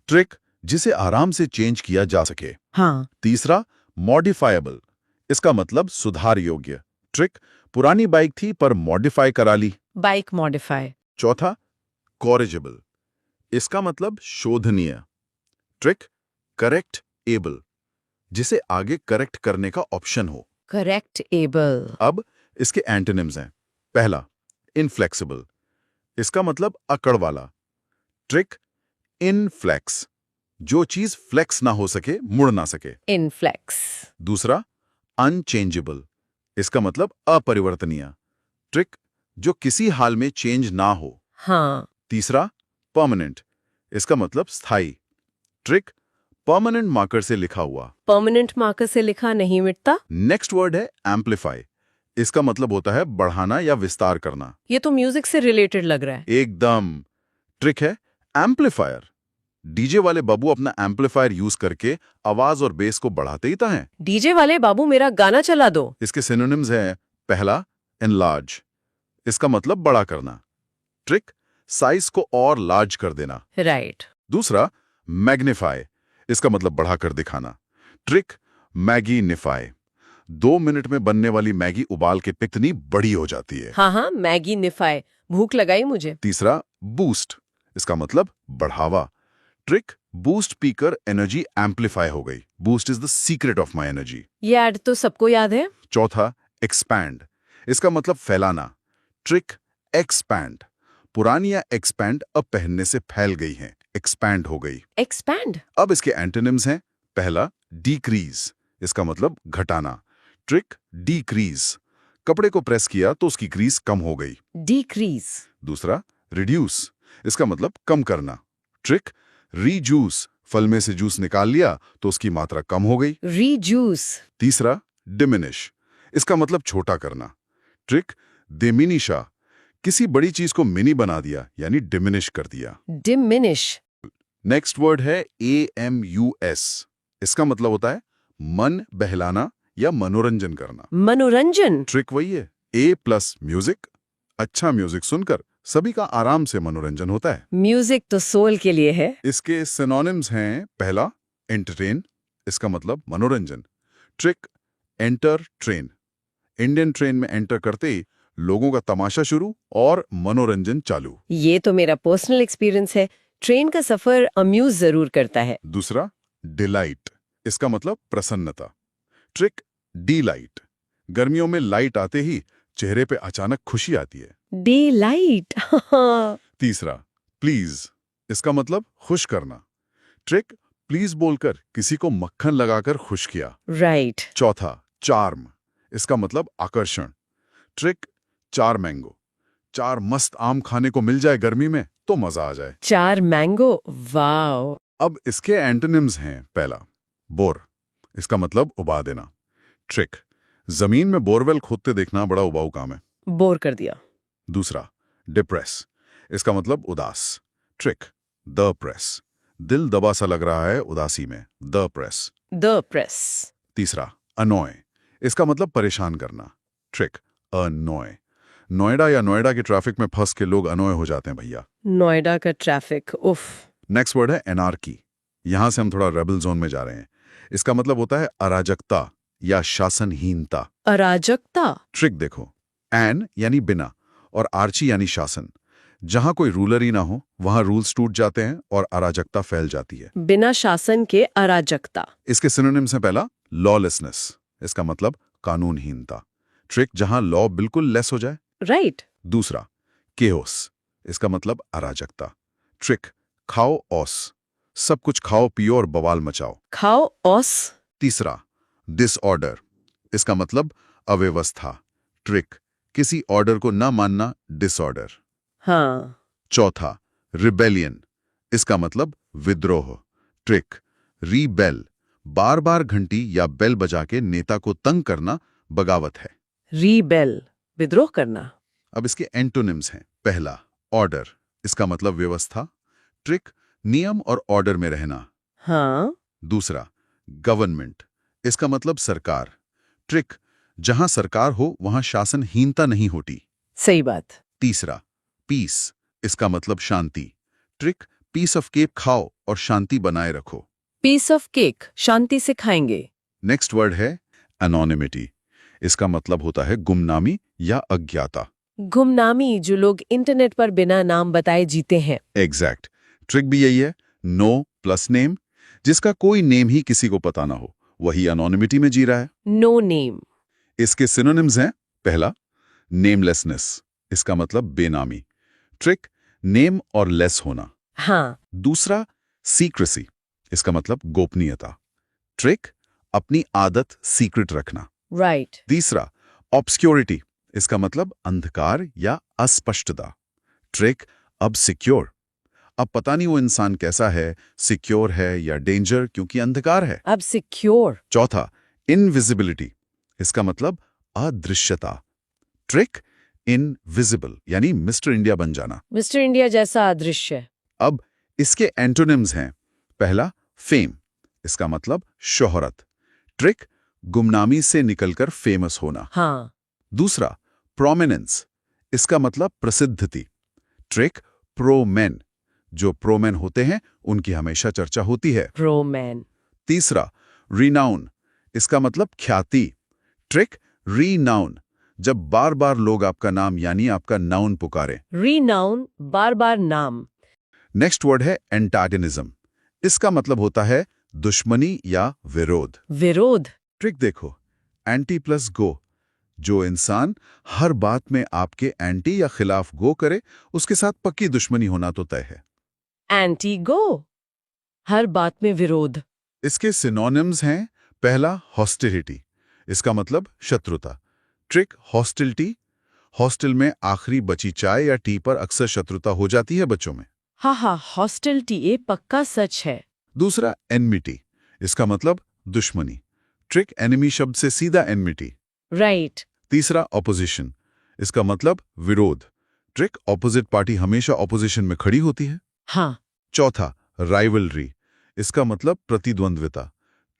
ट्रिक, जिसे आराम से चेंज किया जा सके। हाँ। तीसरा मॉडिफाएबल, इसका मतलब सुधार योग्य। ट्रिक, पुरानी बाइक थी पर मॉडिफाई करा ली। Bike modify. चौथा कॉरेजेबल, इसका मतलब शोधनीय। ट्रिक, करेक्ट एबल, जिसे आगे करेक्ट करने का ऑप्शन हो। Correct able. अब इसके एंटोनिम्स हैं, पहला इनफ्लेक्सिबल, इसका मतलब अकड़ वाला। ट्रिक, इनफ्लेक्स, जो चीज फ्लेक्स ना हो सके, मुड़ ना सके। इनफ्लेक्स। दूसरा अनचेंजेबल, इसका मतलब अपरिवर्तनीय। ट्रिक, जो किसी हाल में चेंज ना हो। हाँ। तीसरा परमानेंट, इसका मतलब स्थायी। ट्रिक, परमानेंट मार्कर से लिखा हुआ। परमानेंट मार्कर से लिखा नहीं मिटता। नेक्स्ट वर्ड है एम्पलीफाई, इसका मतलब होता है बढ़ाना या विस्तार करना। ये तो म्यूजिक से रिलेटेड लग रहा है। एकदम। ट्रिक है एम्पलीफायर, डीजे वाले बाबू अपना एम्पलीफायर यूज करके आवाज और बेस को बढ़ाते ही तो हैं। डीजे वाले बाबू मेरा गाना चला दो। इसके सिनोनिम्स हैं, पहला एनलार्ज, इसका मतलब बड़ा करना। ट्रिक, साइज को और लार्ज कर देना। राइट। दूसरा मैग्नीफाई, इसका मतलब बढ़ाकर दिखाना। ट्रिक, मैगीनिफाई, 2 मिनट में बनने वाली मैगी उबाल के कितनी बड़ी हो जाती है। हाँ हाँ, मैगी निफाई, भूख लगाई मुझे। तीसरा बूस्ट, इसका मतलब बढ़ावा। ट्रिक, बूस्ट पीकर एनर्जी एम्पलीफाई हो गई। Boost is the secret of my energy. ये ऐड तो सबको याद है। चौथा एक्सपैंड, इसका मतलब फैलाना। ट्रिक, एक्सपैंड, पुरानी या एक्सपैंड अब पहनने से फैल गई हैं, एक्सपैंड हो गई। एक्सपैंड। अब इसके एंटोनिम्स हैं, पहला डिक्रीज, इसका मतलब घटाना। ट्रिक, डिक्रीज, कपड़े को प्रेस किया तो उसकी ग्रीस कम हो गई। डिक्रीज। दूसरा रिड्यूस, इसका मतलब कम करना। ट्रिक, रीजूस, फल में से जूस निकाल लिया तो उसकी मात्रा कम हो गई। रीजूस। तीसरा डिमिनिश, इसका मतलब छोटा करना। ट्रिक, डिमिनिशा, किसी बड़ी चीज को मिनी बना दिया यानी डिमिनिश कर दिया। डिमिनिश। नेक्स्ट वर्ड है AMUS, इसका मतलब होता है मन बहलाना या मनोरंजन करना। मनोरंजन। ट्रिक वही है, A प्लस म्यूजिक, अच्छा म्यूजिक सुनकर सभी का आराम से मनोरंजन होता है। म्यूजिक तो सोल के लिए है। इसके सिनोनिम्स हैं, पहला एंटरटेन, इसका मतलब मनोरंजन। Trick, enter train, Indian train में एंटर करते ही लोगों का तमाशा शुरू और मनोरंजन चालू। ये तो मेरा पर्सनल एक्सपीरियंस है। ट्रेन का सफर अम्यूज जरूर करता है। दूसरा डिलाइट, इसका मतलब प्रसन्नता। ट्रिक, डीलाइट, गर्मियों में लाइट आते ही चेहरे पे अचानक खुशी आती है। Day light. तीसरा, प्लीज, इसका मतलब खुश करना। ट्रिक, प्लीज बोलकर किसी को मक्खन लगाकर खुश किया। राइट। चौथा, चार्म, इसका मतलब आकर्षण। ट्रिक, 4 मैंगो, 4 मस्त आम खाने को मिल जाए गर्मी में तो मजा आ जाए। 4 मैंगो, वाओ। अब इसके एंटोनिम्स हैं। पहला, बोर, इसका मतलब उबा देना। ट्रिक, जमीन में बोरवेल खोदते देखना बड़ा उबाऊ काम है। बोर कर दिया। दूसरा, डिप्रेस, इसका मतलब उदास। ट्रिक, द प्रेस, दिल दबा सा लग रहा है उदासी में। The press. The press. तीसरा, अनॉय, इसका मतलब परेशान करना। ट्रिक, अनॉय, नोएडा या नोएडा के ट्रैफिक में फंस के लोग अनॉय हो जाते हैं भैया। नोएडा का ट्रैफिक, उफ। नेक्स्ट वर्ड है एनार्की। यहां से हम थोड़ा रेबल जोन में जा रहे हैं। इसका मतलब होता है अराजकता या शासनहीनता। अराजकता। ट्रिक देखो, एन यानी बिना और आर्ची यानी शासन। जहां कोई रूलर ही ना हो वहां रूल्स टूट जाते हैं और अराजकता फैल जाती है। बिना शासन के अराजकता। इसके सिनोनिम्स हैं। पहला, लॉलेसनेस, इसका मतलब कानूनहीनता। ट्रिक, जहां लॉ बिल्कुल लेस हो जाए। राइट। दूसरा, केओस, इसका मतलब अराजकता। ट्रिक, खाओ ऑस, सब कुछ खाओ पियो और बवाल मचाओ। खाओ ऑस। तीसरा, डिसऑर्डर, इसका मतलब अव्यवस्था। ट्रिक, किसी ऑर्डर को न मानना, डिसऑर्डर। हाँ। चौथा, रिबेलियन, इसका मतलब विद्रोह। ट्रिक, रीबेल, बार बार घंटी या बेल बजा के नेता को तंग करना बगावत है। रीबेल, विद्रोह करना। अब इसके एंटोनिम्स हैं। पहला, ऑर्डर, इसका मतलब व्यवस्था। ट्रिक, नियम और ऑर्डर में रहना। हाँ। दूसरा, गवर्नमेंट, इसका मतलब सरकार। ट्रिक, जहां सरकार हो वहां शासनहीनता नहीं होती। सही बात। तीसरा, पीस, इसका मतलब शांति। ट्रिक, पीस ऑफ केक खाओ और शांति बनाए रखो। पीस ऑफ केक, शांति से खाएंगे। नेक्स्ट वर्ड है एनोनिमिटी, इसका मतलब होता है गुमनामी या अज्ञाता। गुमनामी, जो लोग इंटरनेट पर बिना नाम बताए जीते हैं। एग्जैक्ट। ट्रिक भी यही है, नो प्लस नेम, जिसका कोई नेम ही किसी को पता ना हो वही एनोनिमिटी में जी रहा है। No name. इसके सिनोनिम्स हैं। पहला, नेमलेसनेस, इसका मतलब बेनामी। ट्रिक, नेम और लेस होना। हाँ। दूसरा, सीक्रेसी, इसका मतलब गोपनीयता। ट्रिक, अपनी आदत सीक्रेट रखना। राइट। तीसरा, ऑब्सक्योरिटी, इसका मतलब अंधकार या अस्पष्टता। ट्रिक, अब सिक्योर, अब पता नहीं वो इंसान कैसा है, सिक्योर है या डेंजर, क्योंकि अंधकार है। अब सिक्योर। चौथा, इनविजिबिलिटी, इसका मतलब अदृश्यता। ट्रिक, इनविजिबल यानी मिस्टर इंडिया बन जाना। मिस्टर इंडिया जैसा अदृश्य। अब इसके एंटोनिम्स हैं। पहला, फेम, इसका मतलब शोहरत। ट्रिक, गुमनामी से निकलकर फेमस होना। हाँ। दूसरा, प्रोमिनेंस, इसका मतलब प्रसिद्धति। ट्रिक, प्रोमेन, जो प्रोमेन होते हैं उनकी हमेशा चर्चा होती है। प्रोमैन। तीसरा, रिनाउन, इसका मतलब ख्याति। ट्रिक, रीनाउन, जब बार बार लोग आपका नाम यानी आपका नाउन पुकारे। रीनाउन, बार बार नाम। नेक्स्ट वर्ड है एंटागनिज्म, इसका मतलब होता है दुश्मनी या विरोध। विरोध। ट्रिक देखो, एंटी प्लस गो, जो इंसान हर बात में आपके एंटी या खिलाफ गो करे उसके साथ पक्की दुश्मनी होना तो तय है। एंटी गो, हर बात में विरोध। इसके सिनोनिम्स हैं। पहला, हॉस्टिलिटी, इसका मतलब शत्रुता। ट्रिक, हॉस्टिलिटी, हॉस्टल में आखिरी बची चाय या टी पर अक्सर शत्रुता हो जाती है बच्चों में। हाँ, हॉस्टिलिटी, ये पक्का सच है। दूसरा, एनमिटी, इसका मतलब दुश्मनी। ट्रिक, एनिमी शब्द से सीधा एनमिटी। राइट। तीसरा, ऑपोजिशन, इसका मतलब विरोध। ट्रिक, ऑपोजिट पार्टी हमेशा ऑपोजिशन में खड़ी होती है। हाँ। चौथा, राइवलरी, इसका मतलब प्रतिद्वंद्विता।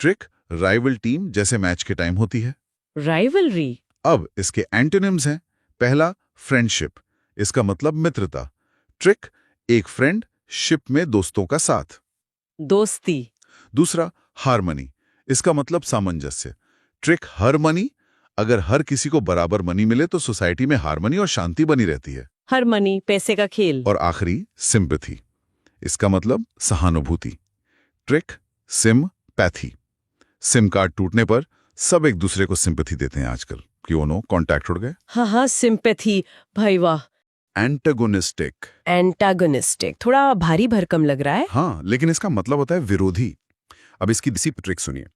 ट्रिक, राइवल टीम जैसे मैच के टाइम होती है। राइवलरी। अब इसके एंटोनिम्स हैं। पहला, फ्रेंडशिप, इसका मतलब मित्रता। ट्रिक, एक फ्रेंड, शिप में दोस्तों का साथ। दोस्ती। दूसरा, हार्मनी, इसका मतलब सामंजस्य। ट्रिक, हार्मनी, अगर हर किसी को बराबर मनी मिले तो सोसाइटी में हार्मनी और शांति बनी रहती है। हर मनी, पैसे का खेल। और आखिरी, सिंपैथी, इसका मतलब सहानुभूति। Trick, SIM pathy, SIM card टूटने पर सब एक दूसरे को सिंपैथी देते हैं आजकल, कि नो कॉन्टैक्ट उड़ गए। हाँ, सिंपैथी, भाई वाह। एंटागोनिस्टिक। एंटागोनिस्टिक थोड़ा भारी भरकम लग रहा है। हाँ, लेकिन इसका मतलब होता है विरोधी। अब इसकी दूसरी ट्रिक सुनिए।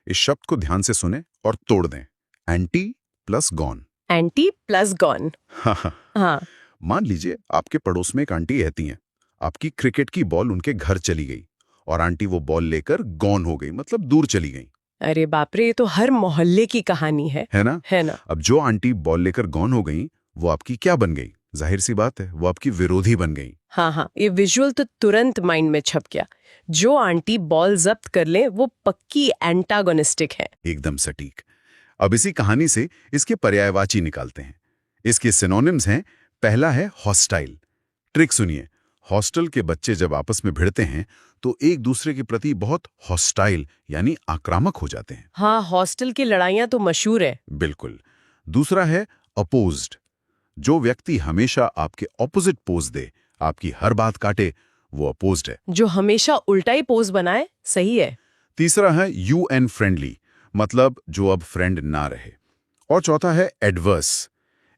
इस शब्द को ध्यान से सुने और तोड़ दें। Anti plus gone. Anti plus gone. हाँ। मान लीजिए आपके पड़ोस में एक आंटी रहती हैं। आपकी क्रिकेट की बॉल उनके घर चली गई और आंटी वो बॉल लेकर गॉन हो गई, मतलब दूर चली गई। अरे बाप रे, ये तो हर मोहल्ले की कहानी है ना? अब जो आंटी बॉल लेकर गॉन हो गई वो आपकी क्या बन गई? जाहिर सी बात है, वो आपकी विरोधी बन गई। हाँ, ये विजुअल तो तुरंत माइंड में छप गया। जो आंटी बॉल जब्त कर ले वो पक्की एंटागोनिस्टिक है। एकदम सटीक। अब इसी कहानी से इसके पर्यायवाची निकालते हैं। इसके सिनोनिम्स हैं। पहला है हॉस्टाइल। ट्रिक सुनिए। हॉस्टल के बच्चे जब आपस में भिड़ते हैं तो एक दूसरे के प्रति बहुत हॉस्टाइल यानी आक्रामक हो जाते हैं। हाँ, हॉस्टल की लड़ाइयाँ तो मशहूर है। बिल्कुल। दूसरा है अपोज्ड। जो व्यक्ति हमेशा आपके ऑपोजिट पोज दे, आपकी हर बात काटे, वो अपोज्ड है। जो हमेशा उल्टा ही पोज बनाए, सही है। तीसरा है यूएन फ्रेंडली, मतलब जो अब फ्रेंड ना रहे। और चौथा है एडवर्स।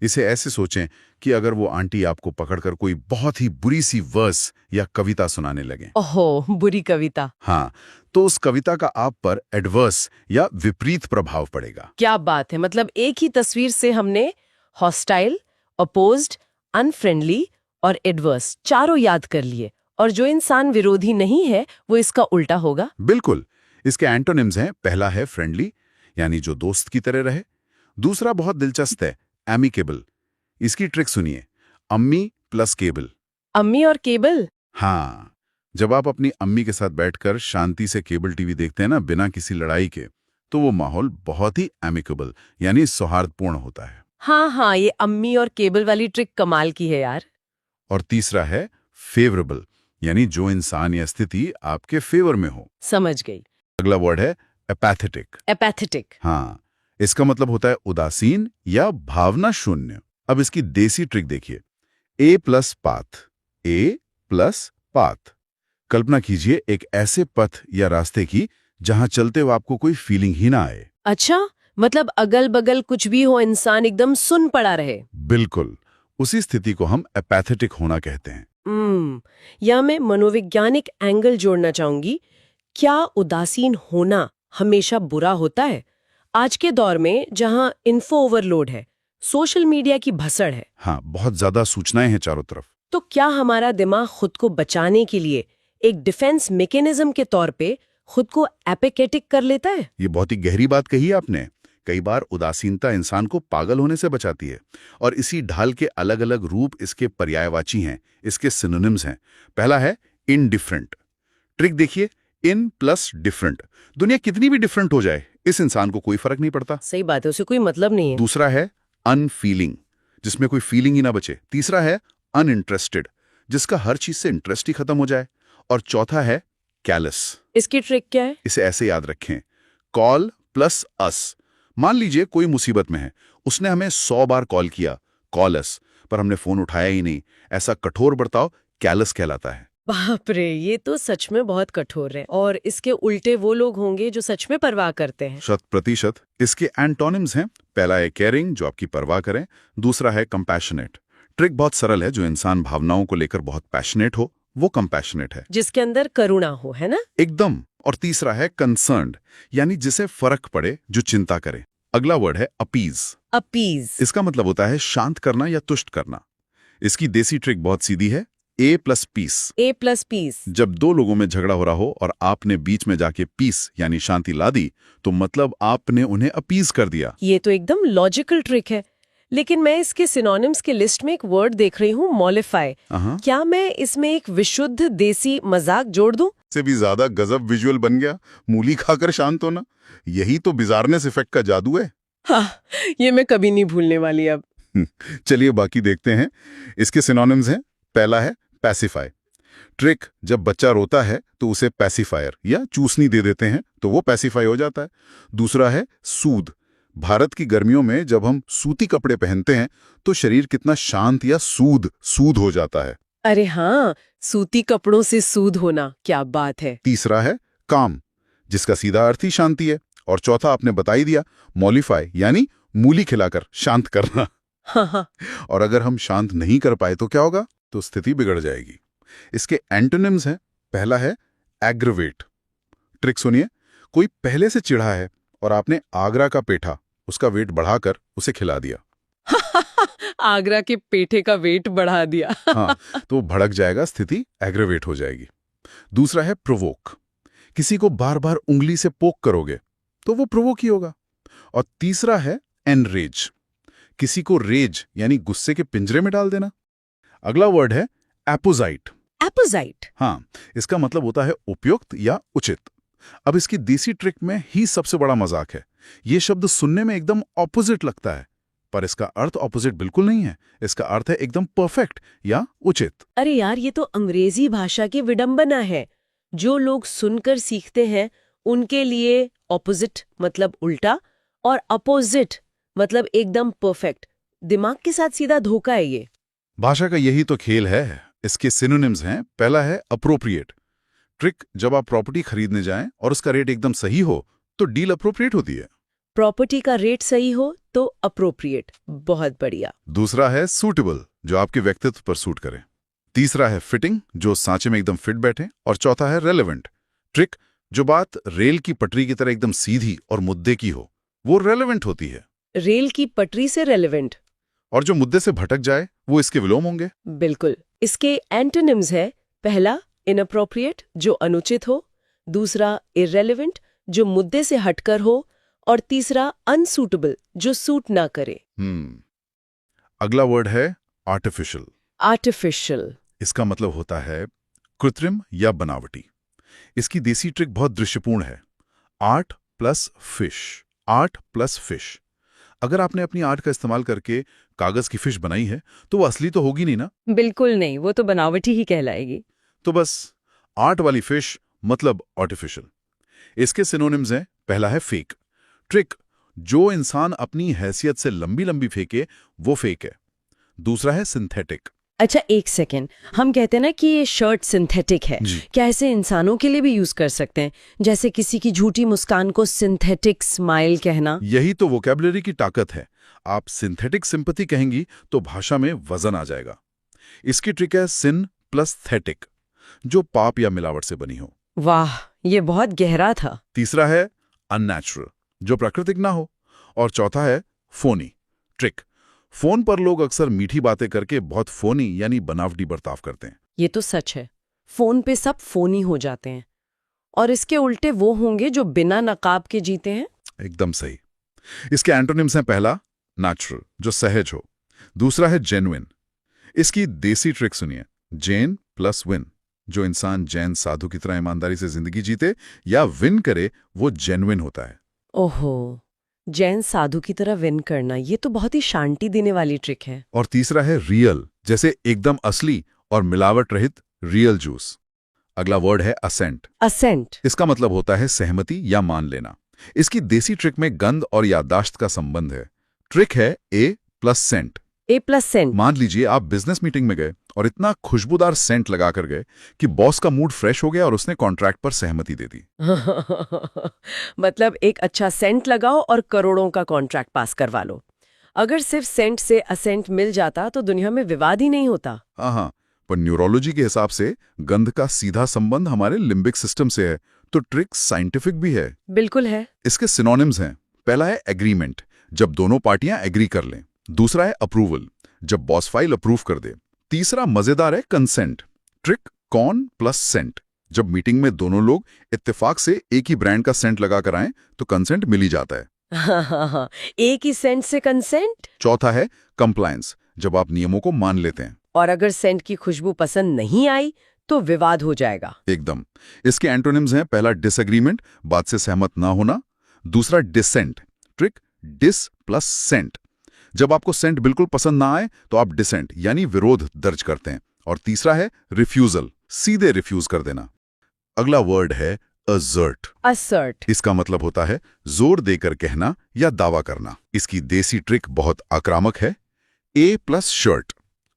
इसे ऐसे सोचें कि अगर वो आंटी आपको पकड़कर कोई बहुत ही बुरी सी वर्स या कविता सुनाने लगे। ओहो, बुरी कविता। हाँ, तो उस कविता का आप पर एडवर्स या विपरीत प्रभाव पड़ेगा। क्या बात है, मतलब एक ही तस्वीर से हमने हॉस्टाइल, अपोज्ड, अनफ्रेंडली और एडवर्स चारों याद कर लिए, और जो इंसान विरोधी नहीं है वो इसका उल्टा होगा। बिल्कुल। इसके एंटोनिम्स हैं। पहला है फ्रेंडली, यानी जो दोस्त की तरह रहे। दूसरा बहुत दिलचस्प है, एमिकेबल। इसकी ट्रिक सुनिए। अम्मी प्लस केबल। अम्मी और केबल। हाँ, जब आप अपनी अम्मी के साथ बैठकर शांति से केबल टीवी देखते हैं ना, बिना किसी लड़ाई के, तो वो माहौल बहुत ही एमिकेबल यानी सौहार्दपूर्ण होता है। हाँ, ये अम्मी और केबल वाली ट्रिक कमाल की है यार। और तीसरा है फेवरेबल, यानी जो इंसान या स्थिति आपके फेवर में हो। समझ गई। अगला वर्ड है एपैथेटिक। एपैथेटिक। हाँ, इसका मतलब होता है उदासीन या भावना शून्य। अब इसकी देसी ट्रिक देखिए। ए प्लस पाथ। ए प्लस पाथ। कल्पना कीजिए एक ऐसे पथ या रास्ते की जहां चलते हुए आपको कोई फीलिंग ही ना आए। अच्छा, मतलब अगल बगल कुछ भी हो, इंसान एकदम सुन पड़ा रहे। बिल्कुल। उसी स्थिति को हम एपैथेटिक होना कहते हैं। या मैं मनोवैज्ञानिक एंगल जोड़ना चाहूंगी। क्या उदासीन होना हमेशा बुरा होता है? आज के दौर में जहां इन्फो ओवरलोड है, सोशल मीडिया की भसड़ है, हाँ, बहुत ज्यादा सूचनाएं हैं चारों तरफ। तो क्या हमारा दिमाग खुद को बचाने के लिए एक डिफेंस मैकेनिज्म के तौर पे खुद को एपिकेटिक कर लेता है? ये बहुत ही गहरी बात कही आपने। कई बार उदासीनता इंसान को पागल होने से बचाती है, और इसी ढाल के अलग अलग रूप इसके पर्यायवाची हैं, इसके सिनोनिम्स हैं। पहला है इनडिफरेंट। ट्रिक देखिए। In plus different. दुनिया कितनी भी डिफरेंट हो जाए, इस इंसान को कोई फर्क नहीं पड़ता। सही बात है, उसे कोई मतलब नहीं है। दूसरा है अनफीलिंग, जिसमें कोई फीलिंग ही ना बचे। तीसरा है अनइंटरेस्टेड, जिसका हर चीज से इंटरेस्ट ही खत्म हो जाए। और चौथा है कैलस। इसकी ट्रिक क्या है? इसे ऐसे याद रखें। कॉल प्लस अस। मान लीजिए कोई मुसीबत में है, उसने हमें 100 बार कॉल किया, कॉल अस, पर हमने फोन उठाया ही नहीं। ऐसा कठोर बर्ताव कैलस कहलाता है। बाप रे, ये तो सच में बहुत कठोर है। और इसके उल्टे वो लोग होंगे जो सच में परवाह करते हैं। 100%। इसके एंटोनिम्स हैं। पहला है केयरिंग, जो आपकी परवाह करें। दूसरा है कंपैशनेट। ट्रिक बहुत सरल है। जो इंसान भावनाओं को लेकर बहुत पैशनेट हो, वो कंपैशनेट है। जिसके अंदर करुणा हो, है ना? एकदम। और तीसरा है कंसर्न्ड, यानी जिसे फर्क पड़े, जो चिंता करे। अगला वर्ड है अपीज। अपीज। इसका मतलब होता है शांत करना या तुष्ट करना। इसकी देसी ट्रिक बहुत सीधी है। ए प्लस पीस। ए प्लस पीस। जब दो लोगों में झगड़ा हो रहा हो और आपने बीच में जाके पीस यानी शांति ला दी, तो मतलब आपने उन्हें अपीज कर दिया। ये तो एकदम लॉजिकल ट्रिक है। लेकिन मैं इसके सिनोनिम्स की लिस्ट में एक वर्ड देख रही हूँ, मॉलिफाई। क्या मैं इसमें एक विशुद्ध देसी मजाक जोड़ दूं? से भी ज्यादा गजब विजुअल बन गया। मूली खाकर शांत होना, यही तो बिजारनेस इफेक्ट का जादू है। हाँ, ये मैं कभी नहीं भूलने वाली अब। चलिए बाकी देखते हैं। इसके सिनोनिम्स हैं। पहला है पैसिफाई। ट्रिक, जब बच्चा रोता है तो उसे पैसिफायर या चूसनी दे देते हैं तो वो पैसिफाई हो जाता है। दूसरा है सूद। भारत की गर्मियों में जब हम सूती कपड़े पहनते हैं तो शरीर कितना शांत या सूद हो जाता है। अरे हाँ, सूती कपड़ों से सूद होना, क्या बात है। तीसरा है काम, जिसका सीधा अर्थ ही शांति है। और चौथा आपने बता ही दिया, मॉलिफाई, यानी मूली खिलाकर शांत करना। हाँ हाँ। और अगर हम शांत नहीं कर पाए तो क्या होगा? तो स्थिति बिगड़ जाएगी। इसके एंटोनिम्स हैं। पहला है एग्रवेट। ट्रिक सुनिए, कोई पहले से चिढ़ा है और आपने आगरा का पेठा, उसका वेट बढ़ाकर उसे खिला दिया। आगरा के पेठे का वेट बढ़ा दिया। हाँ, तो वो भड़क जाएगा, स्थिति एग्रवेट हो जाएगी। दूसरा है प्रोवोक। किसी को बार बार उंगली से पोक करोगे तो वो प्रोवोक ही होगा। और तीसरा है एनरेज। किसी को रेज यानी गुस्से के पिंजरे में डाल देना। अगला वर्ड है एपोजाइट। एपोजाइट। हाँ, इसका मतलब होता है उपयुक्त या उचित। अब इसकी देसी ट्रिक में ही सबसे बड़ा मजाक है। ये शब्द सुनने में एकदम ऑपोजिट लगता है, पर इसका अर्थ ऑपोजिट बिल्कुल नहीं है। इसका अर्थ है एकदम परफेक्ट या उचित। अरे यार, ये तो अंग्रेजी भाषा की विडंबना है। जो लोग सुनकर सीखते हैं उनके लिए ऑपोजिट मतलब उल्टा और अपोजिट मतलब एकदम परफेक्ट। दिमाग के साथ सीधा धोखा है ये। भाषा का यही तो खेल है। इसके सिनोनिम्स हैं। पहला है अप्रोप्रिएट। ट्रिक, जब आप प्रॉपर्टी खरीदने जाएं और उसका रेट एकदम सही हो तो डील अप्रोप्रिएट होती है। प्रॉपर्टी का रेट सही हो तो अप्रोप्रिएट। बहुत बढ़िया। दूसरा है सूटेबल, जो आपके व्यक्तित्व पर सूट करे। तीसरा है फिटिंग, जो सांचे में एकदम फिट बैठे। और चौथा है रेलेवेंट। ट्रिक, जो बात रेल की पटरी की तरह एकदम सीधी और मुद्दे की हो वो रेलेवेंट होती है। रेल की पटरी से रेलेवेंट। और जो मुद्दे से भटक जाए वो इसके विलोम होंगे। बिल्कुल। इसके एंटोनिम्स है। पहला इनअप्रोप्रिएट, जो अनुचित हो। दूसरा इररेलेवेंट, जो मुद्दे से हटकर हो। और तीसरा अनसूटेबल, जो सूट ना करे। अगला वर्ड है आर्टिफिशियल। आर्टिफिशियल। इसका मतलब होता है कृत्रिम या बनावटी। इसकी देसी ट्रिक बहुत दृश्यपूर्ण है। Art plus fish. Art plus fish. अगर आपने अपनी आर्ट का इस्तेमाल करके कागज की फिश बनाई है तो वो असली तो होगी नहीं ना। बिल्कुल नहीं, वो तो बनावटी ही कहलाएगी। तो बस आर्ट वाली फिश मतलब आर्टिफिशियल। इसके सिनोनिम्स हैं। पहला है फेक। ट्रिक, जो इंसान अपनी हैसियत से लंबी लंबी फेंके वो फेक है। दूसरा है सिंथेटिक। अच्छा, एक सेकेंड। हम कहते हैं ना कि ये शर्ट सिंथेटिक है। क्या ऐसे इंसानों के लिए भी यूज कर सकते हैं? जैसे किसी की झूठी मुस्कान को सिंथेटिक स्माइल कहना। यही तो वोकैबुलरी की ताकत है। आप सिंथेटिक सिंपैथी कहेंगी तो भाषा में वजन आ जाएगा। इसकी ट्रिक है सिन प्लस थेटिक, जो पाप या मिलावट से बनी हो। वाह, ये बहुत गहरा था। तीसरा है अननेचुरल, जो प्राकृतिक ना हो। और चौथा है फोनी। ट्रिक, फोन पर लोग अक्सर मीठी बातें करके बहुत फोनी यानी बनावटी बर्ताव करते हैं। ये तो सच है। फोन पे सब फोनी हो जाते हैं। और इसके उल्टे वो होंगे जो बिना नकाब के जीते हैं। एकदम सही। इसके एंटोनिम्स हैं। पहला नेचुरल, जो सहज हो। दूसरा है जेन्युइन। इसकी देसी ट्रिक सुनिए। जैन प्लस विन, जो इंसान जैन साधु की तरह ईमानदारी से जिंदगी जीते या विन करे वो जेन्युइन होता है। ओहो, जैन साधु की तरह विन करना, ये तो बहुत ही शांति देने वाली ट्रिक है। और तीसरा है रियल, जैसे एकदम असली और मिलावट रहित रियल जूस। अगला वर्ड है असेंट। असेंट। इसका मतलब होता है सहमति या मान लेना। इसकी देसी ट्रिक में गंध और याददाश्त का संबंध है। ट्रिक है ए प्लस सेंट। ए प्लस सेंट। मान लीजिए आप बिजनेस मीटिंग में गए और इतना खुशबूदार सेंट लगा कर गए कि बॉस का मूड फ्रेश हो गया और उसने कॉन्ट्रैक्ट पर सहमति दे दी। मतलब एक अच्छा सेंट लगाओ और करोड़ों का कॉन्ट्रैक्ट पास करवा लो। अगर सिर्फ सेंट से असेंट मिल जाता तो दुनिया में विवाद ही नहीं होता। हाँ, पर न्यूरोलॉजी के हिसाब से गंध का सीधा संबंध हमारे लिम्बिक सिस्टम से है, तो ट्रिक साइंटिफिक भी है। बिल्कुल है। इसके सिनोनिम्स हैं। पहला है एग्रीमेंट, जब दोनों पार्टियां एग्री कर लें। दूसरा है अप्रूवल, जब बॉस फाइल अप्रूव कर दे। तीसरा मजेदार है consent. Trick con plus cent, जब मीटिंग में दोनों लोग इत्तेफाक से एक ही ब्रांड का सेंट लगा कर आए तो कंसेंट मिल ही जाता है। हाँ, एक ही सेंट से कंसेंट। चौथा है कंप्लायंस, जब आप नियमों को मान लेते हैं। और अगर सेंट की खुशबू पसंद नहीं आई तो विवाद हो जाएगा। एकदम। इसके एंटोनिम्स हैं। पहला डिसएग्रीमेंट, बात से सहमत ना होना। दूसरा dissent. Trick dis plus cent, जब आपको सेंट बिल्कुल पसंद ना आए तो आप डिसेंट यानी विरोध दर्ज करते हैं। और तीसरा है रिफ्यूजल, सीधे रिफ्यूज कर देना। अगला वर्ड है असर्ट। असर्ट। इसका मतलब होता है जोर देकर कहना या दावा करना। इसकी देसी ट्रिक बहुत आक्रामक है। ए प्लस शर्ट।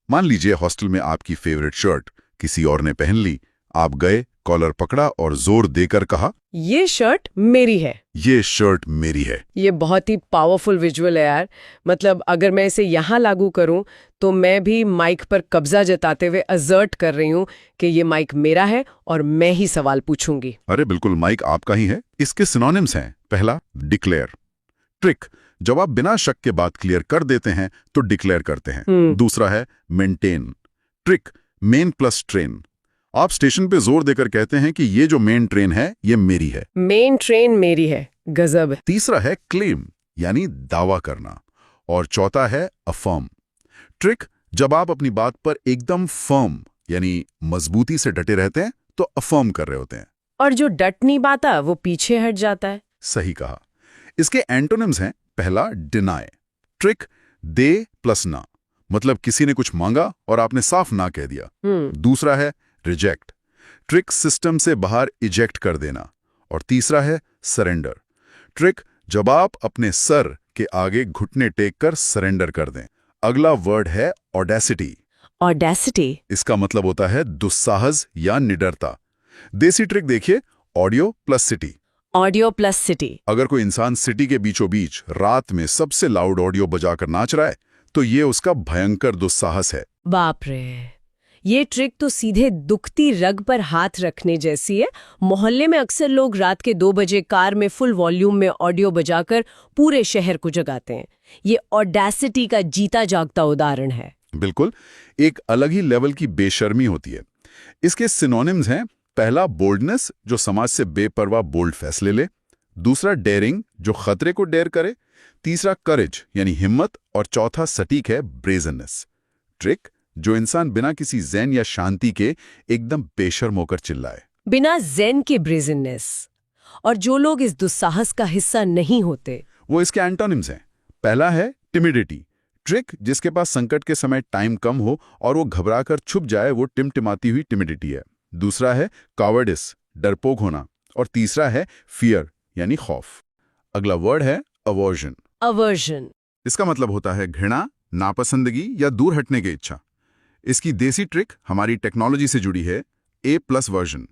मान लीजिए हॉस्टल में आपकी फेवरेट शर्ट किसी और ने पहन ली। आप गए, कॉलर पकड़ा और जोर देकर कहा, ये शर्ट मेरी है। ये शर्ट मेरी है। ये बहुत ही पावरफुल विजुअल है यार। मतलब अगर मैं इसे यहाँ लागू करूँ तो मैं भी माइक पर कब्जा जताते हुए असर्ट कर रही हूँ कि ये माइक मेरा है और मैं ही सवाल पूछूंगी। अरे बिल्कुल, माइक आपका ही है। इसके सिनोनिम्स हैं। पहला, डिक्लेयर। ट्रिक, जब आप बिना शक के बात क्लियर कर देते हैं तो डिक्लेयर करते हैं। दूसरा है maintain. Trick, main plus train. आप स्टेशन पे जोर देकर कहते हैं कि ये जो मेन ट्रेन है ये मेरी है। मेन ट्रेन मेरी है, गजब है। तीसरा है क्लेम, यानी दावा करना। और चौथा है अफर्म। ट्रिक, जब आप अपनी बात पर एकदम फर्म यानी मजबूती से डटे रहते हैं तो अफर्म कर रहे होते हैं। और जो डट नहीं पाता वो पीछे हट जाता है। सही कहा। इसके एंटोनिम्स हैं। पहला, डिनाई। ट्रिक, दे प्लस ना, मतलब किसी ने कुछ मांगा और आपने साफ ना कह दिया। दूसरा है रिजेक्ट। ट्रिक, सिस्टम से बाहर इजेक्ट कर देना। और तीसरा है सरेंडर। ट्रिक, जब आप अपने सर के आगे घुटने टेक कर सरेंडर कर दें। अगला वर्ड है ऑडेसिटी। ऑडेसिटी, इसका मतलब होता है दुस्साहस या निडरता। देसी ट्रिक देखिए, audio plus city. Audio plus city. अगर कोई इंसान सिटी के बीचों बीच रात में सबसे लाउड ऑडियो बजाकर नाच रहा है तो ये उसका भयंकर दुस्साहस है। बाप रे, ये ट्रिक तो सीधे दुखती रग पर हाथ रखने जैसी है। मोहल्ले में अक्सर लोग रात के 2 बजे कार में फुल वॉल्यूम में ऑडियो बजाकर पूरे शहर को जगाते हैं। ये ऑडेसिटी का जीता जागता उदाहरण है। बिल्कुल, एक अलग ही लेवल की बेशर्मी होती है। इसके सिनोनिम्स हैं। पहला, बोल्डनेस, जो समाज से बेपरवाह बोल्ड फैसले ले। दूसरा, डेयरिंग, जो खतरे को डेयर करे। तीसरा, करेज, यानी हिम्मत। और चौथा सटीक है, ब्रेजननेस। ट्रिक, जो इंसान बिना किसी ज़ैन या शांति के एकदम बेशर्म होकर चिल्लाए। बिना ज़ेन के ब्रेजननेस। और जो लोग इस दुस्साहस का हिस्सा नहीं होते, वो इसके एंटोनिम्स हैं। पहला है टिमिडिटी। ट्रिक, जिसके पास संकट के समय टाइम कम हो और वो घबराकर छुप जाए, वो टिमटिमाती हुई टिमिडिटी है। दूसरा है कावर्डिस, डरपोक होना। और तीसरा है फियर, यानी खौफ। अगला वर्ड है अवर्जन। अवर्जन, इसका मतलब होता है घृणा, नापसंदगी या दूर हटने की इच्छा। इसकी देसी ट्रिक हमारी टेक्नोलॉजी से जुड़ी है, A+ वर्जन।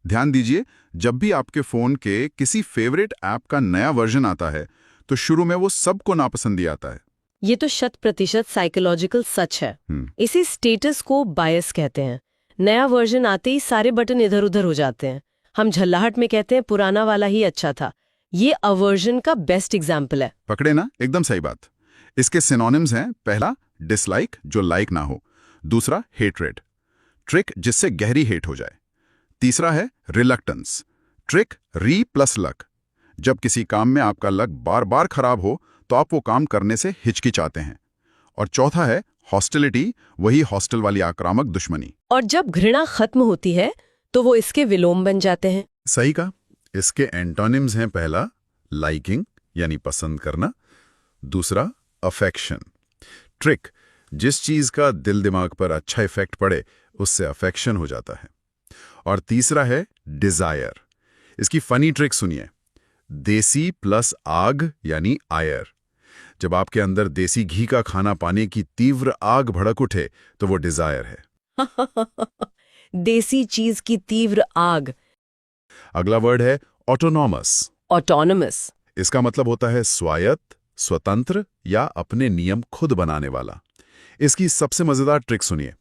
ध्यान दीजिए, जब भी आपके फोन के किसी फेवरेट ऐप का नया वर्जन आता है तो शुरू में वो सबको नापसंदी आता है। ये तो 100% साइकोलॉजिकल सच है। इसी स्टेटस को बायस कहते हैं। नया वर्जन आते ही सारे बटन इधर उधर हो जाते हैं। हम झल्लाहट में कहते हैं पुराना वाला ही अच्छा था। ये अवर्जन का बेस्ट एग्जाम्पल है। पकड़े ना, एकदम सही बात। इसके सिनोनिम्स हैं। पहला, डिसलाइक, जो लाइक ना हो। दूसरा, हेटरेड। ट्रिक, जिससे गहरी हेट हो जाए। तीसरा है रिलक्टेंस। ट्रिक, री प्लस लक, जब किसी काम में आपका लक बार बार खराब हो तो आप वो काम करने से हिचकिचाते हैं। और चौथा है हॉस्टिलिटी, वही हॉस्टल वाली आक्रामक दुश्मनी। और जब घृणा खत्म होती है तो वो इसके विलोम बन जाते हैं। सही कहा। इसके एंटोनिम्स हैं। पहला, लाइकिंग, यानी पसंद करना। दूसरा, अफेक्शन। ट्रिक, जिस चीज का दिल दिमाग पर अच्छा इफेक्ट पड़े उससे अफेक्शन हो जाता है। और तीसरा है डिजायर। इसकी फनी ट्रिक सुनिए, देसी प्लस आग यानी आयर। जब आपके अंदर देसी घी का खाना पाने की तीव्र आग भड़क उठे तो वो डिजायर है। देसी चीज की तीव्र आग। अगला वर्ड है ऑटोनॉमस। ऑटोनमस, इसका मतलब होता है स्वायत्त, स्वतंत्र या अपने नियम खुद बनाने वाला। इसकी सबसे मजेदार ट्रिक सुनिए,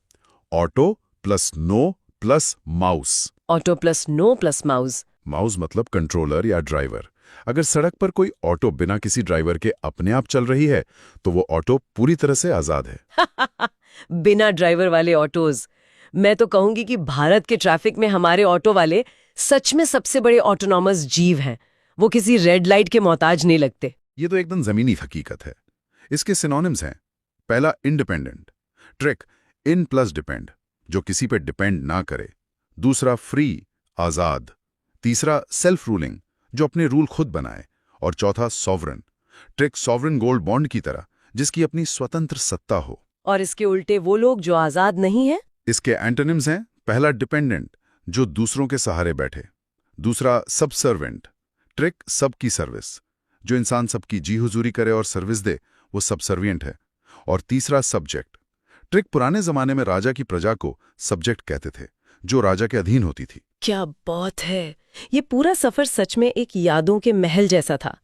auto plus no plus mouse. Auto plus no plus mouse. Mouse मतलब कंट्रोलर या ड्राइवर। अगर सड़क पर कोई ऑटो बिना किसी ड्राइवर के अपने आप चल रही है तो वो ऑटो पूरी तरह से आजाद है। बिना ड्राइवर वाले ऑटोज। मैं तो कहूंगी कि भारत के ट्रैफिक में हमारे ऑटो वाले सच में सबसे बड़े ऑटोनॉमस जीव हैं। वो किसी रेड लाइट के मोहताज नहीं लगते। ये तो एकदम जमीनी हकीकत है। इसके सिनोनिम्स हैं। पहला, independent. Trick, in plus depend, जो किसी पे डिपेंड ना करे। दूसरा, फ्री, आजाद। तीसरा, सेल्फ रूलिंग, जो अपने रूल खुद बनाए। और चौथा, sovereign. Trick, sovereign gold bond की तरह, जिसकी अपनी स्वतंत्र सत्ता हो। और इसके उल्टे वो लोग जो आजाद नहीं है। इसके एंटोनिम्स हैं। पहला, डिपेंडेंट, जो दूसरों के सहारे बैठे। दूसरा, सबसर्वेंट। ट्रिक, सबकी सर्विस, जो इंसान सबकी जी हुजूरी करे और सर्विस दे, वो सबसर्विएंट है। और तीसरा, सब्जेक्ट। ट्रिक, पुराने जमाने में राजा की प्रजा को सब्जेक्ट कहते थे, जो राजा के अधीन होती थी। क्या बात है! ये पूरा सफर सच में एक यादों के महल जैसा था।